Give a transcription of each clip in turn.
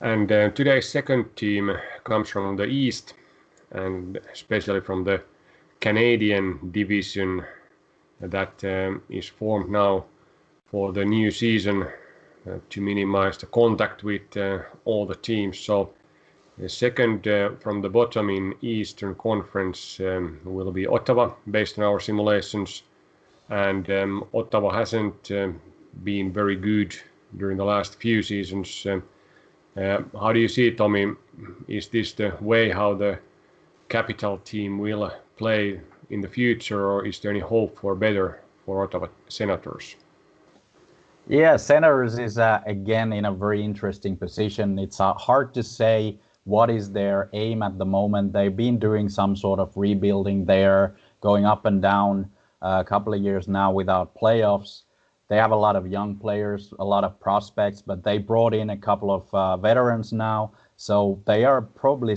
And today's second team comes from the East, and especially from the Canadian division that is formed now for the new season to minimize the contact with all the teams. So the second from the bottom in Eastern Conference will be Ottawa, based on our simulations. And Ottawa hasn't been very good during the last few seasons. How do you see it, Tommy? Is this the way how the capital team will play in the future, or is there any hope for better for Ottawa Senators? Yeah, Senators is again in a very interesting position. It's hard to say what is their aim at the moment. They've been doing some sort of rebuilding there, going up and down a couple of years now without playoffs. They have a lot of young players, a lot of prospects, but they brought in a couple of veterans now. So they are probably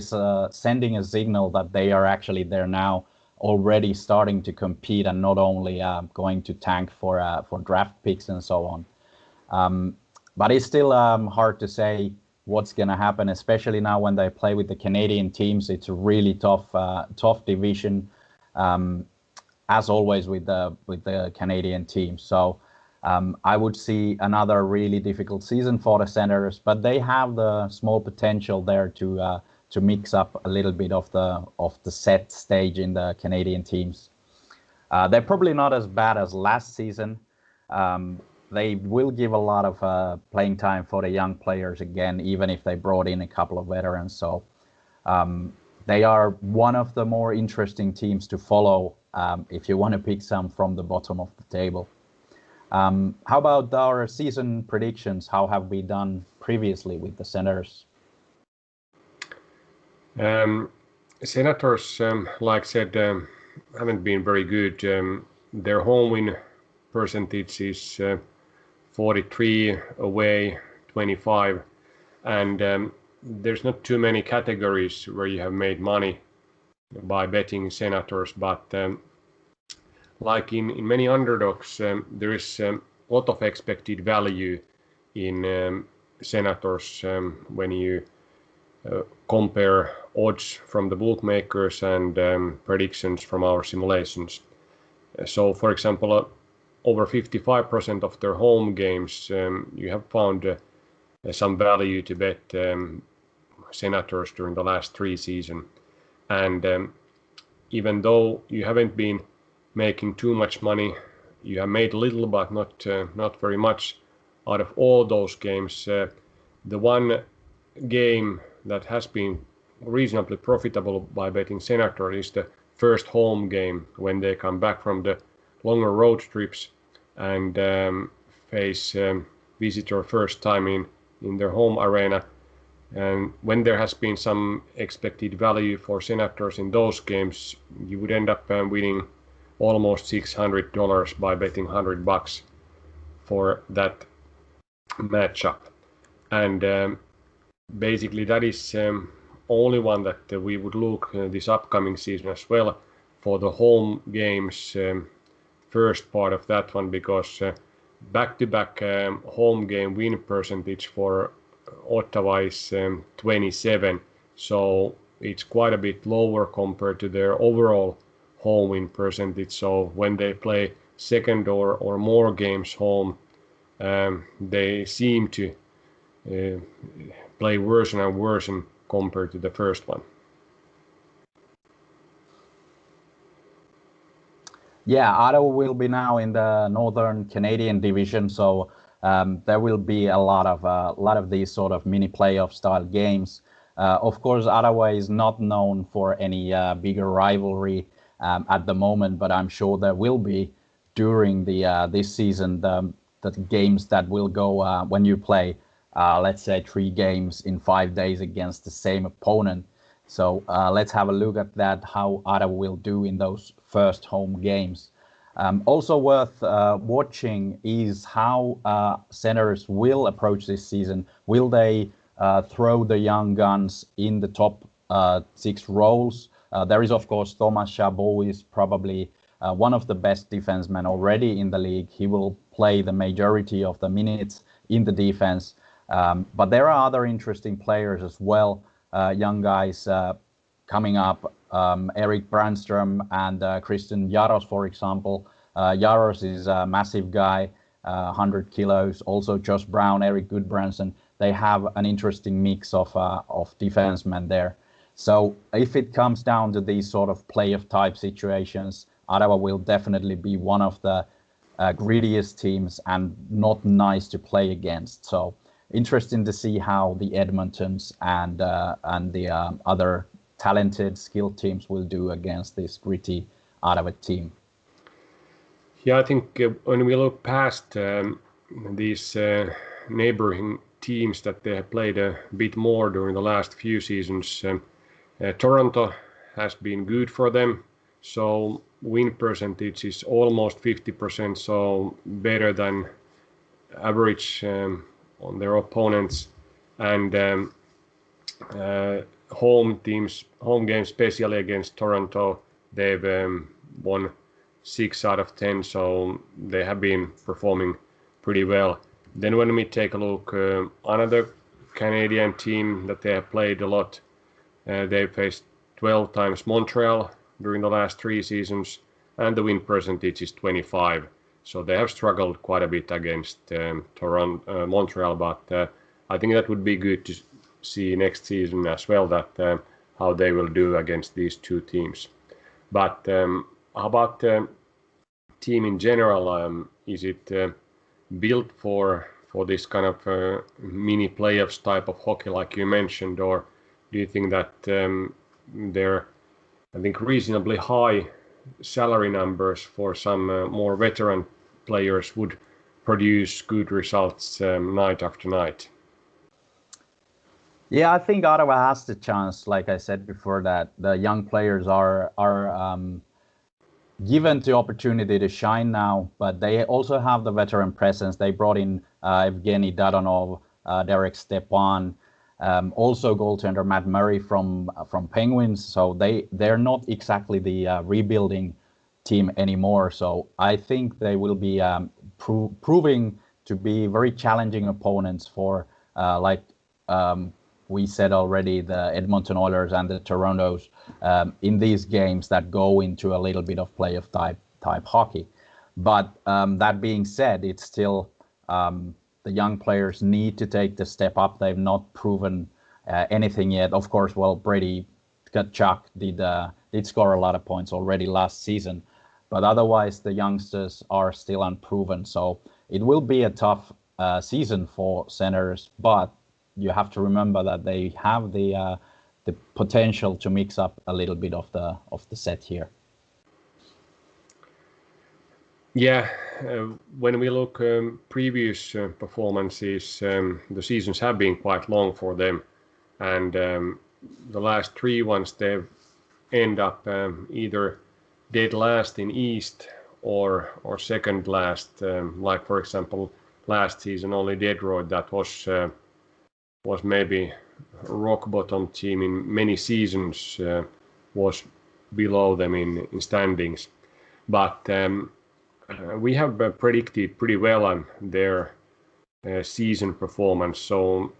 sending a signal that they are actually there now, already starting to compete and not only going to tank for draft picks and so on. But it's still hard to say what's going to happen, especially now when they play with the Canadian teams. It's a really tough division, as always with the Canadian team. So I would see another really difficult season for the Senators, but they have the small potential there to mix up a little bit of the set stage in the Canadian teams. They're probably not as bad as last season. They will give a lot of playing time for the young players again, even if they brought in a couple of veterans. So they are one of the more interesting teams to follow if you want to pick some from the bottom of the table. How about our season predictions? How have we done previously with the Senators? Senators, like I said, haven't been very good. Their home win percentage is 43, away 25, and there's not too many categories where you have made money by betting Senators, but like in many underdogs, there is a lot of expected value in Senators when you compare odds from the bookmakers and predictions from our simulations. So, for example, over 55% of their home games, you have found some value to bet Senators during the last 3 seasons. And even though you haven't been making too much money, you have made little, but not very much out of all those games. The one game that has been reasonably profitable by betting Senator is the first home game when they come back from the longer road trips and face visitor first time in their home arena. And when there has been some expected value for Senators in those games, you would end up winning almost $600 by betting $100 for that matchup. And basically that is only one that we would look this upcoming season as well for the home games, first part of that one, because back-to-back home game win percentage for Ottawa is 27, so it's quite a bit lower compared to their overall home win percentage. So when they play second or more games home, they seem to play worse and worse compared to the first one. Yeah, Ottawa will be now in the Northern Canadian division, so there will be a lot of these sort of mini playoff style games. Of course, Ottawa is not known for any bigger rivalry at the moment, but I'm sure there will be during the this season the games that will go when you play, let's say 3 games in 5 days against the same opponent. So let's have a look at that, how Ottawa will do in those first home games. Also worth watching is how Senators will approach this season. Will they throw the young guns in the top 6 roles? There is, of course, Thomas Chabot is probably one of the best defensemen already in the league. He will play the majority of the minutes in the defense. But there are other interesting players as well, young guys coming up. Erik Brandström and Christian Jaros, for example. Jaros is a massive guy, 100 kilos. Also Josh Brown, Eric Goodbranson. They have an interesting mix of defensemen there. So if it comes down to these sort of playoff type situations, Ottawa will definitely be one of the grittiest teams and not nice to play against. So interesting to see how the Edmontons and the other talented, skilled teams will do against this gritty Ottawa team. Yeah, I think when we look past these neighboring teams that they have played a bit more during the last few seasons, Toronto has been good for them. So win percentage is almost 50%, so better than average on their opponents. And home games, especially against Toronto, they've won 6 out of 10, so they have been performing pretty well. Then when we take a look, another Canadian team that they have played a lot, they faced 12 times Montreal during the last 3 seasons, and the win percentage is 25. So they have struggled quite a bit against Montreal, but I think that would be good to see next season as well, that how they will do against these two teams. But how about team in general? Is it built for this kind of mini playoffs type of hockey, like you mentioned, or do you think that they're, I think, reasonably high salary numbers for some more veteran players would produce good results night after night? Yeah, I think Ottawa has the chance, like I said before, that the young players are given the opportunity to shine now, but they also have the veteran presence. They brought in Evgeny Dadonov, Derek Stepan, also goaltender Matt Murray from Penguins. So they're not exactly the rebuilding team anymore. So I think they will be proving to be very challenging opponents for we said already, the Edmonton Oilers and the Torontos in these games that go into a little bit of playoff type hockey. But that being said, it's still the young players need to take the step up. They've not proven anything yet. Of course, Brady Tkachuk did score a lot of points already last season, but otherwise the youngsters are still unproven. So it will be a tough season for Senators, but you have to remember that they have the potential to mix up a little bit of the set here. Yeah, when we look previous performances, the seasons have been quite long for them, and the last 3 ones they've end up either dead last in East or second last. Like for example, last season only Detroit, that was maybe rock bottom team in many seasons, was below them in standings, but we have predicted pretty well on their season performance. So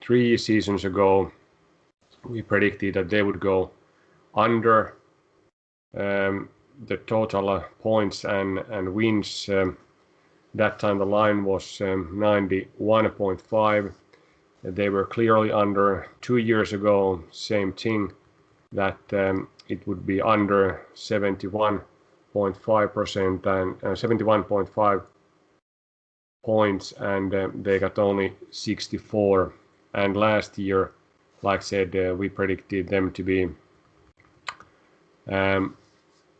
3 seasons ago we predicted that they would go under the total points and wins. That time the line was 91.5. They were clearly under. 2 years ago, same thing, that it would be under 71.5% and 71.5 points, and they got only 64. And last year, like I said, we predicted them to be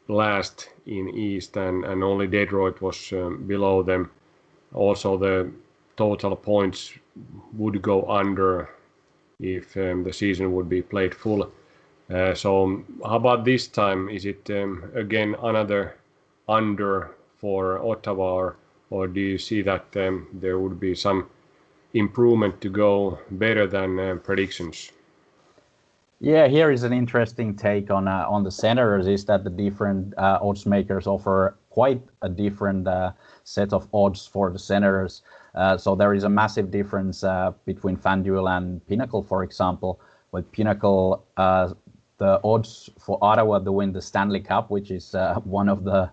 last in East, and only Detroit was below them. Also, the total points would go under if the season would be played full. So how about this time? Is it again another under for Ottawa, or do you see that there would be some improvement to go better than predictions? Yeah, here is an interesting take on the Senators, is that the different odds makers offer quite a different set of odds for the Senators. So there is a massive difference between FanDuel and Pinnacle, for example. With Pinnacle, the odds for Ottawa to win the Stanley Cup, which is one of the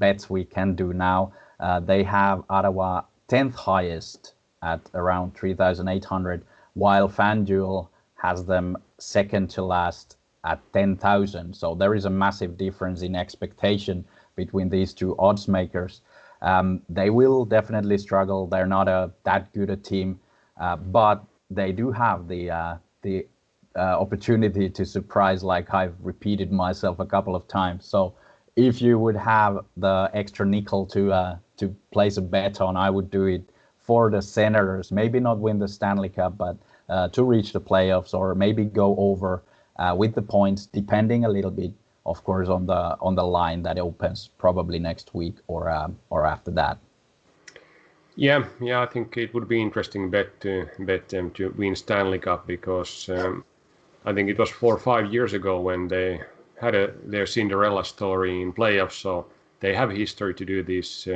bets we can do now, they have Ottawa 10th highest at around 3,800, while FanDuel has them second to last at 10,000. So there is a massive difference in expectation between these two odds makers. They will definitely struggle. They're not that good a team, but they do have the opportunity to surprise, like I've repeated myself a couple of times. So if you would have the extra nickel to place a bet on, I would do it for the Senators. Maybe not win the Stanley Cup, but to reach the playoffs, or maybe go over with the points, depending a little bit, of course, on the line that opens probably next week or after that. Yeah, I think it would be interesting bet them to win Stanley Cup, because I think it was 4 or 5 years ago when they had their Cinderella story in playoffs. So they have history to do these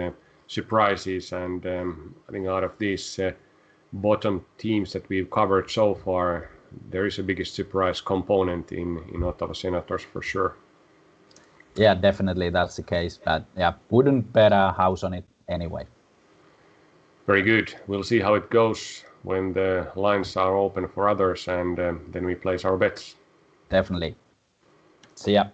surprises, and I think out of these bottom teams that we've covered so far, there is a biggest surprise component in Ottawa Senators for sure. Yeah, definitely that's the case. But yeah, wouldn't bet a house on it anyway. Very good. We'll see how it goes when the lines are open for others, and then we place our bets. Definitely. See ya.